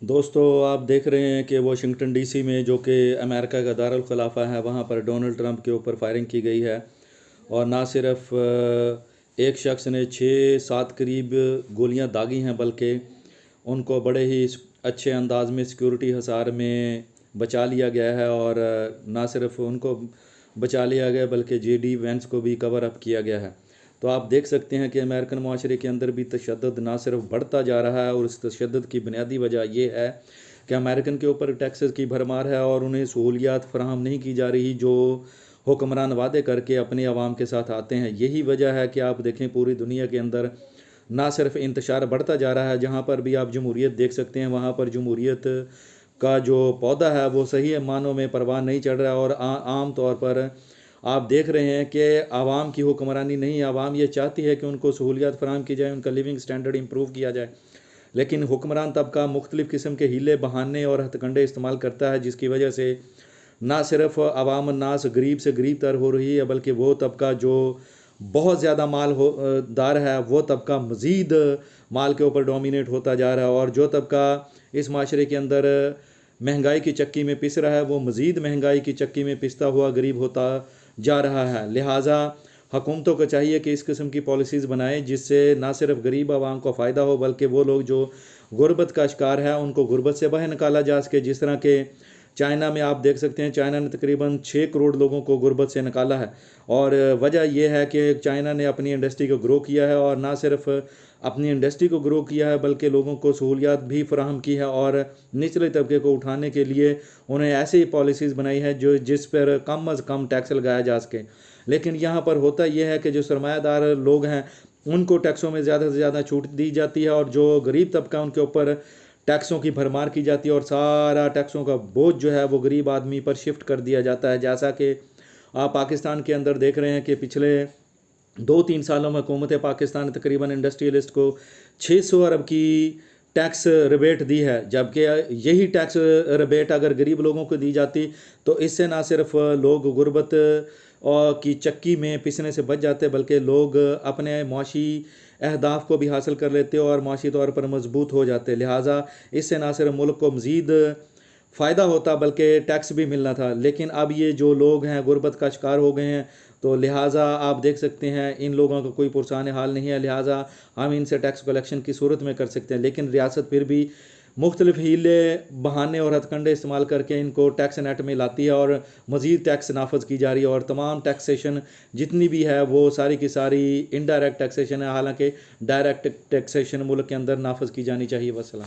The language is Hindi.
दोस्तों, आप देख रहे हैं कि वाशिंगटन डीसी में, जो कि अमेरिका का दारुल खलाफा है, वहाँ पर डोनाल्ड ट्रंप के ऊपर फायरिंग की गई है। और ना सिर्फ एक शख्स ने 6-7 करीब गोलियां दागी हैं, बल्कि उनको बड़े ही अच्छे अंदाज में सिक्योरिटी हसार में बचा लिया गया है। और ना सिर्फ उनको बचा लिया गया बल्कि जेडी वेंस को भी कवर अप किया गया है। तो आप देख सकते हैं कि अमेरिकन माशरे के अंदर भी तशद्दुद ना सिर्फ बढ़ता जा रहा है, और इस तशद्दुद की बुनियादी वजह यह है कि अमेरिकन के ऊपर टैक्सेस की भरमार है और उन्हें सहूलियात फराहम नहीं की जा रही जो हुक्मरान वादे करके अपने आवाम के साथ आते हैं। यही वजह है कि आप देखें पूरी दुनिया के अंदर ना सिर्फ इंतशार बढ़ता जा रहा है, जहाँ पर भी आप जमहूरियत देख सकते हैं वहाँ पर जमहूरियत का जो पौधा है वो सही मानों में परवान नहीं चढ़ रहा है। और आम तौर पर आप देख रहे हैं कि आवाम की हुक्मरानी नहीं, आवाम ये चाहती है कि उनको सहूलियात फराहम की जाए, उनका लिविंग स्टैंडर्ड इम्प्रूव किया जाए, लेकिन हुक्मरान तबका मुख्तलिफ़ किस्म के हीले बहाने और हथकंडे इस्तेमाल करता है, जिसकी वजह से ना सिर्फ अवाम नास गरीब से गरीब तर हो रही है, बल्कि वो तबका जो बहुत ज़्यादा माल हो दार है वो तबका मज़ीद माल के ऊपर डोमिनेट होता जा रहा है। और जो तबका इस माशरे के अंदर महंगाई की चक्की में पिस रहा है वो मज़ीद महंगाई की चक्की में पिसता हुआ गरीब होता जा रहा है। लिहाजा हुकूमतों को चाहिए कि इस किस्म की पॉलिसीज़ बनाएं जिससे ना सिर्फ गरीब आवाम को फ़ायदा हो, बल्कि वो लोग जो गुर्बत का शिकार है उनको गुर्बत से बाहर निकाला जा सके। जिस तरह के चाइना में आप देख सकते हैं, चाइना ने तकरीबन 6 करोड़ लोगों को गुर्बत से निकाला है। और वजह यह है कि चाइना ने अपनी इंडस्ट्री को ग्रो किया है, और ना सिर्फ अपनी इंडस्ट्री को ग्रो किया है बल्कि लोगों को सहूलियात भी फराहम की है, और निचले तबके को उठाने के लिए उन्हें ऐसी पॉलिसीज़ बनाई है जो जिस पर कम अज़ कम टैक्स लगाया जा सके। लेकिन यहाँ पर होता यह है कि जो सरमायादार लोग हैं उनको टैक्सों में ज़्यादा से ज़्यादा छूट दी जाती है, और जो गरीब तबका उनके ऊपर टैक्सों की भरमार की जाती है, और सारा टैक्सों का बोझ जो है वो गरीब आदमी पर शिफ्ट कर दिया जाता है। जैसा कि आप पाकिस्तान के अंदर देख रहे हैं कि पिछले 2-3 सालों में हुकूमत पाकिस्तान ने तकरीबन इंडस्ट्रियलिस्ट को 600 अरब की टैक्स रिबेट दी है, जबकि यही टैक्स रिबेट अगर गरीब लोगों को दी जाती तो इससे ना सिर्फ लोग गुर्बत और की चक्की में पिसने से बच जाते, बल्कि लोग अपने मुआशी अहदाफ को भी हासिल कर लेते और मुआशी तौर पर मजबूत हो जाते। लिहाजा इससे ना सिर्फ मुल्क को मज़ीद फ़ायदा होता बल्कि टैक्स भी मिलना था। लेकिन अब ये जो लोग हैं गुर्बत का शिकार हो गए हैं, तो लिहाजा आप देख सकते हैं इन लोगों का कोई पुरसान हाल नहीं है। लिहाजा हम इनसे टैक्स कलेक्शन की सूरत में कर सकते हैं, लेकिन रियासत फिर भी मुख्तलिफ हीले बहाने और हथकंडे इस्तेमाल करके इनको टैक्स नेट में लाती है, और मज़ीद टैक्स नाफज की जा रही है। और तमाम टैक्सेशन जितनी भी है वो सारी की सारी इनडायरेक्ट टैक्सेशन है, हालांकि डायरेक्ट टैक्सेशन मुल्क के अंदर नाफज की जानी चाहिए। वसलाम।